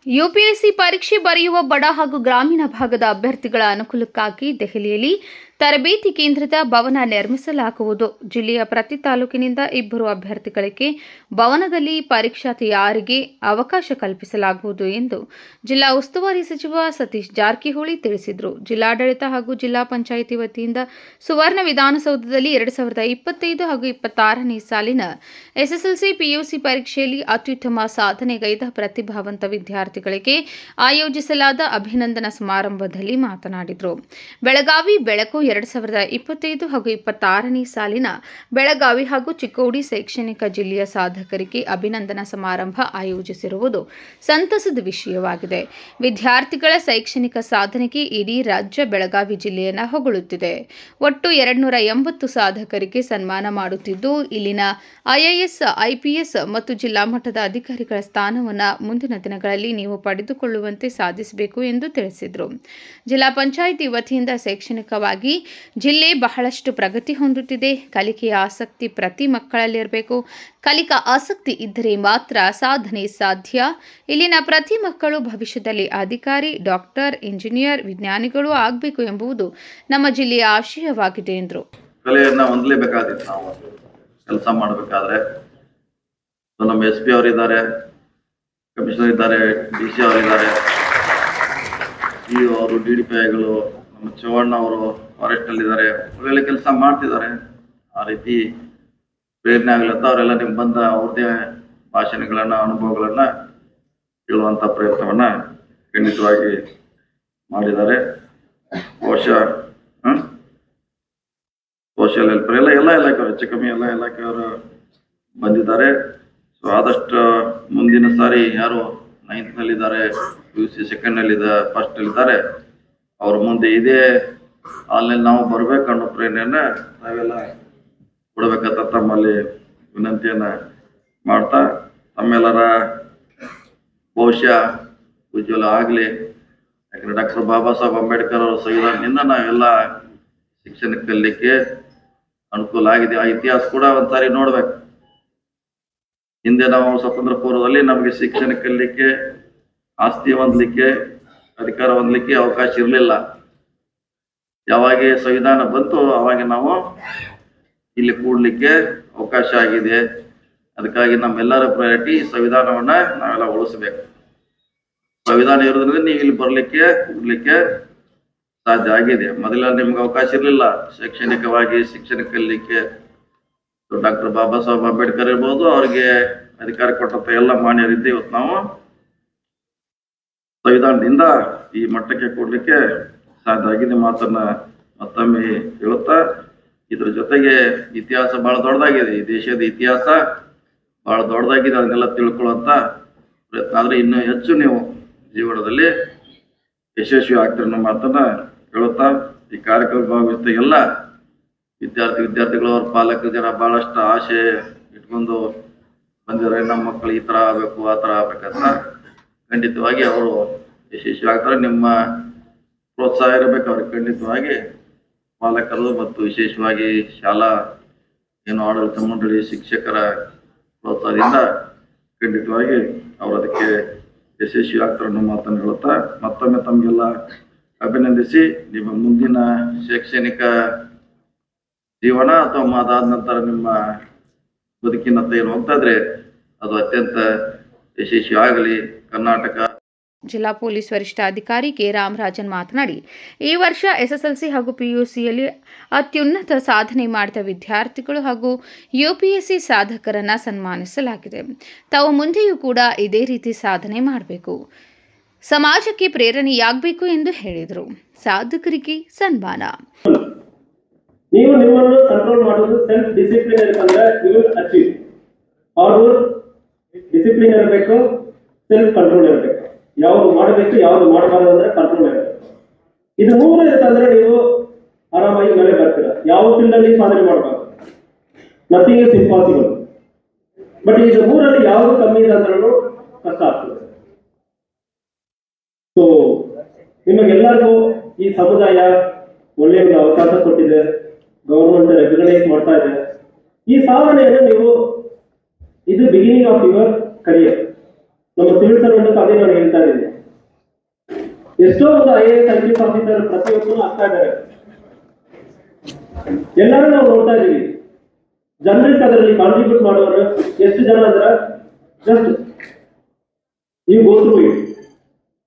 UPSC ಪರೀಕ್ಷೆ ಬರೆಯುವ ಬಡ ಹಾಗೂ ಗ್ರಾಮೀಣ ಭಾಗದ ಅಭ್ಯರ್ಥಿಗಳ ಅನುಕೂಲಕ್ಕಾಗಿ ದೆಹಲಿಯಲ್ಲಿ ತರಬೇತಿ ಕೇಂದ್ರದ ಭವನ ನಿರ್ಮಿಸಲಾಗುವುದು. ಜಿಲ್ಲೆಯ ಪ್ರತಿ ತಾಲೂಕಿನಿಂದ 2 ಅಭ್ಯರ್ಥಿಗಳಿಗೆ ಭವನದಲ್ಲಿ ಪರೀಕ್ಷಾ ತಯಾರಿಗೆ ಅವಕಾಶ ಕಲ್ಪಿಸಲಾಗುವುದು ಎಂದು ಜಿಲ್ಲಾ ಉಸ್ತುವಾರಿ ಸಚಿವ ಸತೀಶ್ ಜಾರಕಿಹೊಳಿ ತಿಳಿಸಿದರು. ಜಿಲ್ಲಾಡಳಿತ ಹಾಗೂ ಜಿಲ್ಲಾ ಪಂಚಾಯಿತಿ ವತಿಯಿಂದ ಸುವರ್ಣ ವಿಧಾನಸೌಧದಲ್ಲಿ 2025 ಹಾಗೂ 26ನೇ ಸಾಲಿನ ಎಸ್ಎಸ್ಎಲ್ಸಿ ಪಿಯುಸಿ ಪರೀಕ್ಷೆಯಲ್ಲಿ ಅತ್ಯುತ್ತಮ ಸಾಧನೆಗೈದ ಪ್ರತಿಭಾವಂತ ವಿದ್ಯಾರ್ಥಿಗಳಿಗೆ ಆಯೋಜಿಸಲಾದ ಅಭಿನಂದನಾ ಸಮಾರಂಭದಲ್ಲಿ ಮಾತನಾಡಿದರು. ಬೆಳಗಾವಿ ಬೆಳಕು 2025 ಹಾಗೂ 26ನೇ ಸಾಲಿನ ಬೆಳಗಾವಿ ಹಾಗೂ ಚಿಕ್ಕೋಡಿ ಶೈಕ್ಷಣಿಕ ಜಿಲ್ಲೆಯ ಸಾಧಕರಿಗೆ ಅಭಿನಂದನಾ ಸಮಾರಂಭ ಆಯೋಜಿಸಿರುವುದು ಸಂತಸದ ವಿಷಯವಾಗಿದೆ. ವಿದ್ಯಾರ್ಥಿಗಳ ಶೈಕ್ಷಣಿಕ ಸಾಧನೆಗೆ ಇಡೀ ರಾಜ್ಯ ಬೆಳಗಾವಿ ಜಿಲ್ಲೆಯನ್ನು ಹೊಗಳುತ್ತಿದೆ. ಒಟ್ಟು 280 ಸಾಧಕರಿಗೆ ಸನ್ಮಾನ ಮಾಡುತ್ತಿದ್ದು, ಇಲ್ಲಿನ ಐಎಎಸ್, ಐಪಿಎಸ್ ಮತ್ತು ಜಿಲ್ಲಾ ಮಟ್ಟದ ಅಧಿಕಾರಿಗಳ ಸ್ಥಾನವನ್ನು ಮುಂದಿನ ದಿನಗಳಲ್ಲಿ ನೀವು ಪಡೆದುಕೊಳ್ಳುವಂತೆ ಸಾಧಿಸಬೇಕು ಎಂದು ತಿಳಿಸಿದರು. ಜಿಲ್ಲಾ ಪಂಚಾಯಿತಿ ವತಿಯಿಂದ ಶೈಕ್ಷಣಿಕವಾಗಿ ಜಿಲ್ಲೆ ಬಹಳಷ್ಟು ಪ್ರಗತಿ ಹೊಂದುತ್ತಿದೆ. ಕಲಿಕೆಯ ಆಸಕ್ತಿ ಪ್ರತಿ ಮಕ್ಕಳಲ್ಲಿರಬೇಕು. ಕಲಿಕಾ ಆಸಕ್ತಿ ಇದ್ದರೆ ಮಾತ್ರ ಸಾಧನೆ ಸಾಧ್ಯ. ಇಲ್ಲಿನ ಪ್ರತಿ ಮಕ್ಕಳು ಭವಿಷ್ಯದಲ್ಲಿ ಅಧಿಕಾರಿ, ಡಾಕ್ಟರ್, ಇಂಜಿನಿಯರ್, ವಿಜ್ಞಾನಿಗಳು ಆಗಬೇಕು ಎಂಬುದು ನಮ್ಮ ಜಿಲ್ಲೆಯ ಆಶಯವಾಗಿದೆ ಎಂದರು. ಕಲೆಯನ್ನ ಹೊಂದಲೇಬೇಕಾದಿತ್ತು. ನಾವು ಕೆಲಸ ಮಾಡಬೇಕಾದ್ರೆ ನಮ್ಮ SP ಅವರಿದ್ದಾರೆ, ಕಮಿಷನರ್ ಇದ್ದಾರೆ, DC ಅವರಿದ್ದಾರೆ, ಅವರು DDPIಗಳು, ನಮ್ಮ ಚೌವಣ್ಣ ಅವರು ಫಾರೆಸ್ಟ್ ನಲ್ಲಿದ್ದಾರೆ, ಒಳ್ಳೆ ಕೆಲಸ ಮಾಡ್ತಿದ್ದಾರೆ. ಆ ರೀತಿ ಪ್ರೇರಣೆ ಆಗ್ಲತ್ತ ಅವರೆಲ್ಲ ನಿಮ್ಗೆ ಬಂದ ಅವ್ರದೇ ಭಾಷಣಗಳನ್ನ, ಅನುಭವಗಳನ್ನ ಹೇಳುವಂತ ಪ್ರಯತ್ನವನ್ನ ಖಂಡಿತವಾಗಿ ಮಾಡಿದ್ದಾರೆ. ಬಹುಶಃ ಸೋಷಿಯಲ್ ಹೆಲ್ಪರ್ ಎಲ್ಲ ಇಲಾಖೆಯವರು, ಹೆಚ್ಚು ಕಮ್ಮಿ ಎಲ್ಲ ಇಲಾಖೆಯವರು ಬಂದಿದ್ದಾರೆ. ಸೊ ಆದಷ್ಟು ಮುಂದಿನ ಸಾರಿ ಯಾರು 9th ನಲ್ಲಿದ್ದಾರೆ, PUC 2nd ನಲ್ಲಿದ್ದಾರೆ, 1st ನಲ್ಲಿದ್ದಾರೆ, ಅವ್ರ ಮುಂದೆ ಇದೇ ಆನ್ಲೈನ್ ನಾವು ಬರ್ಬೇಕು ಅನ್ನೋ ಪ್ರೇರಣೆಯನ್ನ ನಾವೆಲ್ಲ ಕೊಡಬೇಕಂತ ತಮ್ಮಲ್ಲಿ ವಿನಂತಿಯನ್ನ ಮಾಡ್ತಾ, ತಮ್ಮೆಲ್ಲರ ಭವಿಷ್ಯ ಉಜ್ವಲ ಆಗಲಿ. ಯಾಕಂದ್ರೆ ಡಾಕ್ಟರ್ ಬಾಬಾ ಸಾಹೇಬ್ ಅಂಬೇಡ್ಕರ್ ಅವರ ಸಂವಿಧಾನದಿಂದ ನಾವೆಲ್ಲ ಶಿಕ್ಷಣ ಕಲಿಲಿಕ್ಕೆ ಅನುಕೂಲ ಆಗಿದೆ. ಆ ಇತಿಹಾಸ ಕೂಡ ಒಂದ್ಸಾರಿ ನೋಡ್ಬೇಕು. ಹಿಂದೆ ನಾವು ಸ್ವತಂತ್ರ ಪೂರ್ವದಲ್ಲಿ ನಮಗೆ ಶಿಕ್ಷಣ ಕಲಿಲಿಕ್ಕೆ, ಆಸ್ತಿ ಹೊಂದಲಿಕ್ಕೆ, ಅಧಿಕಾರ ಹೊಂದಲಿಕ್ಕೆ ಅವಕಾಶ ಇರಲಿಲ್ಲ. ಯಾವಾಗ ಸಂವಿಧಾನ ಬಂತು ಅವಾಗ ನಾವು ಇಲ್ಲಿ ಕೂಡ್ಲಿಕ್ಕೆ ಅವಕಾಶ ಆಗಿದೆ. ಅದಕ್ಕಾಗಿ ನಮ್ಮೆಲ್ಲರ ಪ್ರಯಾರಿಟಿ ಸಂವಿಧಾನವನ್ನ ನಾವೆಲ್ಲ ಉಳಿಸ್ಬೇಕು. ಸಂವಿಧಾನ ಇರೋದ್ರಿಂದ ನೀವು ಇಲ್ಲಿ ಬರ್ಲಿಕ್ಕೆ ಕೂಡ್ಲಿಕ್ಕೆ ಸಾಧ್ಯ ಆಗಿದೆ. ಮೊದಲ ನಿಮ್ಗೆ ಅವಕಾಶ ಇರಲಿಲ್ಲ ಶೈಕ್ಷಣಿಕವಾಗಿ ಶಿಕ್ಷಣ ಕಲಿಲಿಕ್ಕೆ. ಡಾಕ್ಟರ್ ಬಾಬಾ ಸಾಹೇಬ್ ಅಂಬೇಡ್ಕರ್ ಇರ್ಬೋದು, ಅವ್ರಿಗೆ ಅಧಿಕಾರ ಕೊಟ್ಟಂತ ಎಲ್ಲ ಮಾನ್ಯರಿದ್ದೆ ಇವತ್ತು ನಾವು ಸಂವಿಧಾನದಿಂದ ಈ ಮಟ್ಟಕ್ಕೆ ಕೊಡ್ಲಿಕ್ಕೆ ಸಾಧ್ಯ ಆಗಿದೆ. ಮಾತನ್ನ ಮತ್ತೊಮ್ಮೆ ಹೇಳುತ್ತಾ, ಇದ್ರ ಜೊತೆಗೆ ಇತಿಹಾಸ ಬಹಳ ದೊಡ್ಡದಾಗಿದೆ. ಈ ದೇಶದ ಇತಿಹಾಸ ಬಹಳ ದೊಡ್ಡದಾಗಿದೆ. ಅದನ್ನೆಲ್ಲ ತಿಳ್ಕೊಳ್ಳುವಂತ ಪ್ರಯತ್ನ ಆದ್ರೆ ಇನ್ನೂ ಹೆಚ್ಚು ನೀವು ಜೀವನದಲ್ಲಿ ಯಶಸ್ವಿ ಆಗ್ತೀರ ಅನ್ನೋ ಮಾತನ್ನ ಹೇಳುತ್ತಾ, ಈ ಕಾರ್ಯಕ್ರಮ ಭಾಗವಹಿಸಿದ ಎಲ್ಲ ವಿದ್ಯಾರ್ಥಿಗಳು, ಅವ್ರ ಪಾಲಕರ ಜನ ಬಹಳಷ್ಟು ಆಸೆ ಇಟ್ಕೊಂಡು ಬಂದಿದ್ದಾರೆ. ನಮ್ಮ ಮಕ್ಕಳು ಈ ತರ ಆಗ್ಬೇಕು, ಆ ತರ ಆಗ್ಬೇಕಂತ. ಖಂಡಿತವಾಗಿ ಅವರು ಯಶಸ್ವಿ ಆಗ್ತಾರೆ. ನಿಮ್ಮ ಪ್ರೋತ್ಸಾಹ ಇರಬೇಕು ಅವ್ರಿಗೆ. ಖಂಡಿತವಾಗಿ ಪಾಲಕರು ಮತ್ತು ವಿಶೇಷವಾಗಿ ಶಾಲಾ ಆಡಳಿತ ಮಂಡಳಿ, ಶಿಕ್ಷಕರ ಪ್ರೋತ್ಸಾಹದಿಂದ ಖಂಡಿತವಾಗಿ ಅವರು ಅದಕ್ಕೆ ಯಶಸ್ವಿ ಆಗ್ತಾರೆ ಅನ್ನೋ ಮಾತನ್ನು ಹೇಳುತ್ತಾ, ಮತ್ತೊಮ್ಮೆ ತಮಗೆಲ್ಲ ಅಭಿನಂದಿಸಿ, ನಿಮ್ಮ ಮುಂದಿನ ಶೈಕ್ಷಣಿಕ ಜೀವನ ಅಥವಾ ಅದಾದ ನಂತರ ನಿಮ್ಮ ಬದುಕಿನತ್ತ ಏನು ಹೋಗ್ತಾ ಇದ್ರೆ ಅದು ಅತ್ಯಂತ ಯಶಸ್ವಿ ಆಗಲಿ. ಕರ್ನಾಟಕ ಜಿಲ್ಲಾ ಪೊಲೀಸ್ ವರಿಷ್ಠಾಧಿಕಾರಿ ಕೆ ರಾಮರಾಜನ್ ಮಾತನಾಡಿ, ಈ ವರ್ಷ ಎಸ್ಎಸ್ಎಲ್ಸಿ ಹಾಗೂ ಪಿಯುಸಿಯಲ್ಲಿ ಅತ್ಯುನ್ನತ ಸಾಧನೆ ಮಾಡಿದ ವಿದ್ಯಾರ್ಥಿಗಳು ಹಾಗೂ ಯುಪಿಎಸ್ಸಿ ಸಾಧಕರನ್ನ ಸನ್ಮಾನಿಸಲಾಗಿದೆ. ತಾವು ಮುಂದೆಯೂ ಕೂಡ ಇದೇ ರೀತಿ ಸಾಧನೆ ಮಾಡಬೇಕು, ಸಮಾಜಕ್ಕೆ ಪ್ರೇರಣೆಯಾಗಬೇಕು ಎಂದು ಹೇಳಿದರು. ಸಾಧಕರಿಗೆ ಸನ್ಮಾನ. ನೀವು ನಿಮ್ಮನ್ನು ಕಂಟ್ರೋಲ್ ಮಾಡೋದು ಸೆಲ್ಫ್ ಡಿಸಿಪ್ಲಿನ್ ಇರಬೇಕಂದ್ರೆ ಯು ವಿಲ್ ಅಚೀವ್. ಅವರು ಡಿಸಿಪ್ಲಿನ್ ಇರಬೇಕು, ಸೆಲ್ಫ್ ಕಂಟ್ರೋಲ್ ಇರಬೇಕು. ಯಾವುದು ಮಾಡಬೇಕು, ಯಾವುದು ಮಾಡಬಾರದು ಅಂದ್ರೆ ಕಂಟ್ರೋಲ್ ಇರಬೇಕು. ಇದು 3 ಇರುತ್ತಂದ್ರೆ ನೀವು ಆರಾಮಾಗಿ ಮೇಲೆ ಬರ್ತೀರ. ಯಾವ ಫೀಲ್ಡ್ ಅಲ್ಲಿ ಸಾಧನೆ ಮಾಡಬಾರ್ದು, ನಥಿಂಗ್ ಇಸ್ ಇಂಪಾಸಿಬಲ್. ಬಟ್ ಇದು 3ರಲ್ಲಿ ಯಾವುದು ಕಮ್ಮಿ ಇದೆ ಅಂದ್ರೂ ಕಷ್ಟ ಆಗ್ತದೆ. ಸೊ ನಿಮಗೆಲ್ಲರಿಗೂ ಈ ಸಮುದಾಯ ಒಳ್ಳೆಯ ಒಂದು ಅವಕಾಶ ಕೊಟ್ಟಿದೆ. ಗವರ್ಮೆಂಟ್ ರೆಕಗ್ನೈಸ್ ಮಾಡ್ತಾ ಇದೆ. ಈ ಸಾಧನೆಯನ್ನು ನೀವು, ಇದು ಬಿಗಿನಿಂಗ್ ಆಫ್ ಯುವರ್ ಕರಿಯರ್. ನಮ್ಮ ಸಿವಿಲ್ ಸರ್ವೆಂಟ್ ಅದೇ ನಾನು ಹೇಳ್ತಾ ಇದ್ದೀನಿ. ಎಷ್ಟೋ ಒಂದು IAS IPS ಆಫೀಸರ್ ಪ್ರತಿಯೊಬ್ಬರು ಆಗ್ತಾ ಇದ್ದಾರೆ. ಎಲ್ಲರೂ ನಾವು ನೋಡ್ತಾ ಇದ್ದೀವಿ. ಜನರಿಗೆ ಅದರಲ್ಲಿ ಕಾಂಟ್ರಿಬ್ಯೂಟ್ ಮಾಡೋರು ಎಷ್ಟು ಜನ ಅಂದ್ರೆ ಜಸ್ಟ್ ನೀವು ಗೋ ಥ್ರೂ ಇಟ್.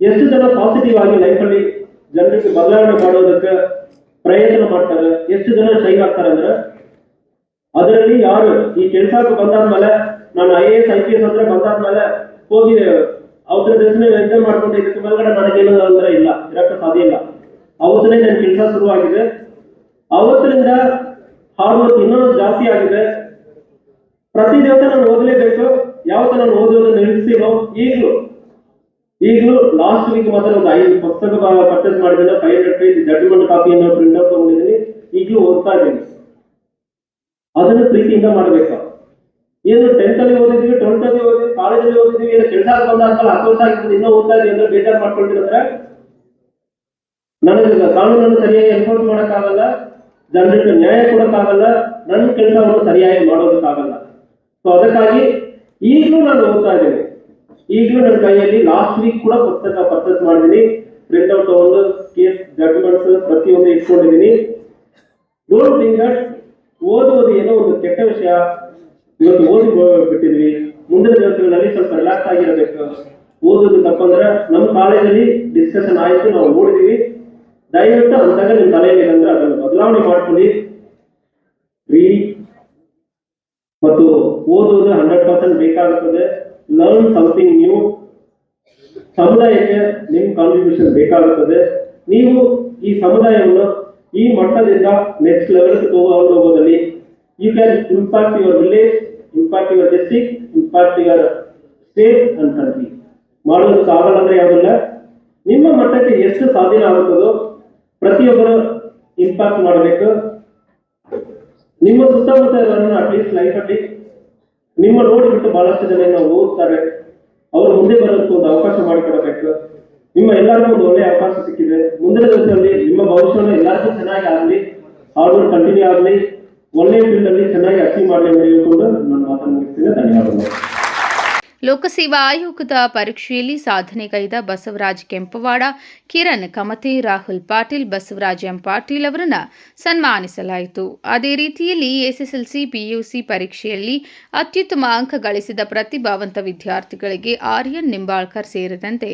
ಎಷ್ಟು ಜನ ಪಾಸಿಟಿವ್ ಆಗಿ ಲೈಫಲ್ಲಿ ಜನರಿಗೆ ಬದಲಾವಣೆ ಮಾಡೋದಕ್ಕೆ ಪ್ರಯತ್ನ ಮಾಡ್ತಾರೆ, ಎಷ್ಟು ಜನ ಶೈನ್ ಆಗ್ತಾರೆ ಅಂದ್ರೆ ಅದರಲ್ಲಿ ಯಾರು ಈ ಕೆಲಸಕ್ಕೆ ಬಂದಾದ್ಮೇಲೆ ನಾನು IAS IPS ಅಂದ್ರೆ ಬಂದಾದ್ಮೇಲೆ ಹೋಗಿ ಅವರ ದೇಶನೇ ಎಂಜಾಯ್ ಮಾಡ್ಕೊಂಡು ಇದಕ್ಕೆ ಮೇಲ್ಗಡೆ ನನಗೇನು ಅಂದ್ರೆ ಇಲ್ಲ, ಇರಕ್ಕೆ ಸಾಧ್ಯ ಇಲ್ಲ. ಅವತ್ತನೇ ನನ್ನ ಕೆಲಸ ಶುರುವಾಗಿದೆ. ಅವತ್ತಿನಿಂದ ಹಾರ್ಡ್ ವರ್ಕ್ ಇನ್ನೂ ಜಾಸ್ತಿ ಆಗಿದೆ. ಪ್ರತಿ ದಿವಸ ನಾನು ಓದಲೇಬೇಕು. ಯಾವತ್ತ ನಾನು ಓದೋದು ನಿಲ್ಲಿಸ್ತೀನೋ ಈಗಲೂ ಲಾಸ್ಟ್ ವೀಕ್ ಮಾತ್ರ ಒಂದು 5 ಪುಸ್ತಕ ಪರ್ಚೇಸ್ ಮಾಡಿದ್ದೇನೆ. 500 ಪೇಜ್ ಜಡ್ಜ್ಮೆಂಟ್ ಕಾಪಿಯನ್ನು ಪ್ರಿಂಟ್ ಔಟ್ ತಗೊಂಡಿದ್ದೀನಿ. ಈಗಲೂ ಓದ್ತಾ ಇದ್ದೀನಿ. ಅದನ್ನು ಪ್ರೀತಿಯಿಂದ ಮಾಡಬೇಕು. ಏನು 10th ಅಲ್ಲಿ ಓದಿದ್ವಿ, 12th ಅಲ್ಲಿ ಓದಿದ್ವಿ, ಕಾಲೇಜಲ್ಲಿ ಓದಿದ್ವಿ, ಏನು ಕೆಲಸ ಬಂದಾದ್ಮೇಲೆ 10 ವರ್ಷ ಆಗಿರ್ತದೆ ಇನ್ನೂ ಓದ್ತಾ ಇದ್ದೀವಿ ಅಂದ್ರೆ ಬೇಜಾರು ಮಾಡ್ಕೊಳ್ತಿದ್ರೆ ನನಗೆ ಕಾನೂನನ್ನು ಸರಿಯಾಗಿ ಎನ್ಫೋರ್ಸ್ ಮಾಡೋಕ್ಕಾಗಲ್ಲ, ಜನರಿಗೆ ನ್ಯಾಯ ಕೊಡೋಕ್ಕಾಗಲ್ಲ, ನನ್ನ ಕೆಲಸವನ್ನು ಸರಿಯಾಗಿ ಮಾಡೋದಕ್ಕಾಗಲ್ಲ. ಸೊ ಅದಕ್ಕಾಗಿ ಈಗಲೂ ನಾನು ಓದ್ತಾ ಇದ್ದೀನಿ. ಈಗಲೂ ನನ್ನ ಕೈಯಲ್ಲಿ ಲಾಸ್ಟ್ ವೀಕ್ ಕೂಡ ಪುಸ್ತಕ ಪರ್ಚೇಸ್ ಮಾಡಿದ್ದೀನಿ. ಪ್ರಿಂಟ್ ಔಟ್ ತಗೊಂಡು ಕೇಸ್ ಜಡ್ಜ್ಮೆಂಟ್ಸ್ ಪ್ರತಿಯೊಂದು ಇಟ್ಕೊಂಡಿದ್ದೀನಿ. ಡೋಂಟ್ ಥಿಂಕ್ ದಟ್ ಓದುವುದು ಏನೋ ಒಂದು ಕೆಟ್ಟ ವಿಷಯ, ಇವತ್ತು ಓದಿ ಬಿಟ್ಟಿದ್ವಿ, ಮುಂದಿನ ದಿವಸಗಳಲ್ಲಿ ಸ್ವಲ್ಪ ರಿಲ್ಯಾಕ್ಸ್ ಆಗಿರಬೇಕು. ಓದೋದು ತಪ್ಪಂದ್ರೆ ನಮ್ಮ ಕಾಲೇಜಲ್ಲಿ ಡಿಸ್ಕಷನ್ ಆಯಿತು, ನಾವು ನೋಡಿದೀವಿ. ದಯವಿಟ್ಟು ಅಂದಾಗ ನಿಮ್ಮ ತಲೆಯಲ್ಲಿ ಏನಂದ್ರೆ ಅದನ್ನು ಬದಲಾವಣೆ ಮಾಡ್ಕೊಳ್ಳಿ. ಮತ್ತು ಓದುವುದು 100% ಬೇಕಾಗುತ್ತದೆ. Learn something new. ಸಮುದಾಯಕ್ಕೆ ನಿಮ್ಮ ಕಾಂಟ್ರಿಬ್ಯೂಷನ್ ಬೇಕಾಗುತ್ತದೆ. ನೀವು ಈ ಸಮುದಾಯವನ್ನು ಈ ಮಟ್ಟದಿಂದ ನೆಕ್ಸ್ಟ್ ಲೆವೆಲ್ ತಗೊಂಡು ಹೋಗೋದಲ್ಲಿ you can impact your village, impact your district, impact your state and country. ಮಾಡೋದಕ್ಕೆ ಆಗಲ್ಲ ಅಂದ್ರೆ ಯಾವುದಿಲ್ಲ. ನಿಮ್ಮ ಮಟ್ಟಕ್ಕೆ ಎಷ್ಟು ಸಾಧನೆ ಆಗುತ್ತದೋ ಪ್ರತಿಯೊಬ್ಬರು ಇಂಪ್ಯಾಕ್ಟ್ ಮಾಡಬೇಕು. ನಿಮ್ಮ ಸುತ್ತಮುತ್ತ ಇರೋರನ್ನು ಅಟ್ಲೀಸ್ಟ್ ಲೈಫಲ್ಲಿ ನಿಮ್ಮ ನೋಡಿಬಿಟ್ಟು ಬಹಳಷ್ಟು ಜನ ಓದ್ತಾರೆ, ಅವರು ಮುಂದೆ ಬರೋದಕ್ಕೆ ಒಂದು ಅವಕಾಶ ಮಾಡಿಕೊಡಬೇಕು. ನಿಮ್ಮ ಎಲ್ಲರಿಗೂ ಒಂದು ಒಳ್ಳೆಯ ಅವಕಾಶ ಸಿಕ್ಕಿದೆ. ಮುಂದಿನ ದಿವಸದಲ್ಲಿ ನಿಮ್ಮ ಭವಿಷ್ಯವನ್ನು ಎಲ್ಲರಿಗೂ ಚೆನ್ನಾಗಿ ಆಗಲಿ, ಹಾರ್ಡ್ ವರ್ಕ್ ಕಂಟಿನ್ಯೂ ಆಗಲಿ, ಒಳ್ಳೆಯ ಫೀಲ್ಡ್ ಅಲ್ಲಿ ಚೆನ್ನಾಗಿ ಅಚೀವ್ ಮಾಡಲಿ ಅಂತ ಹೇಳಿಕೊಂಡು ನನ್ನ ಮಾತನ್ನು ಮುಗಿಸ್ತೇನೆ. ಧನ್ಯವಾದಗಳು. ಲೋಕಸೇವಾ ಆಯೋಗದ ಪರೀಕ್ಷೆಯಲ್ಲಿ ಸಾಧನೆಗೈದ ಬಸವರಾಜ್ ಕೆಂಪವಾಡ, ಕಿರಣ್ ಕಮತೆ, ರಾಹುಲ್ ಪಾಟೀಲ್, ಬಸವರಾಜ್ ಎಂ ಪಾಟೀಲ್ ಅವರನ್ನು ಸನ್ಮಾನಿಸಲಾಯಿತು. ಅದೇ ರೀತಿಯಲ್ಲಿ SSLC PUC ಪರೀಕ್ಷೆಯಲ್ಲಿ ಅತ್ಯುತ್ತಮ ಅಂಕ ಗಳಿಸಿದ ಪ್ರತಿಭಾವಂತ ವಿದ್ಯಾರ್ಥಿಗಳಿಗೆ ಆರ್ಯನ್ ನಿಂಬಾಳ್ಕರ್ ಸೇರಿದಂತೆ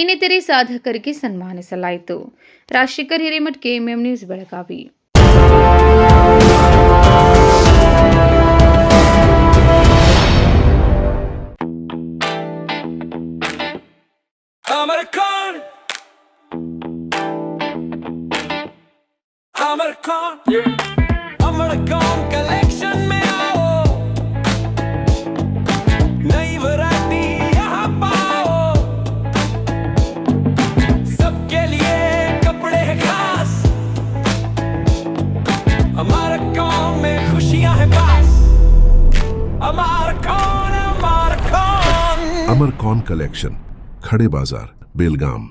ಇನ್ನಿತರೆ ಸಾಧಕರಿಗೆ ಸನ್ಮಾನಿಸಲಾಯಿತು. Rajashekar Hiremath, KMM news, Belagavi. Amarcon collection में आओ, नई वैरायटी यहाँ पाओ, सबके लिए कपड़े हैं खास, Amarcon में खुशियाँ हैं पास, Amarcon Amarcon Amarcon कलेक्शन, खड़े बाजार, बेलगाम.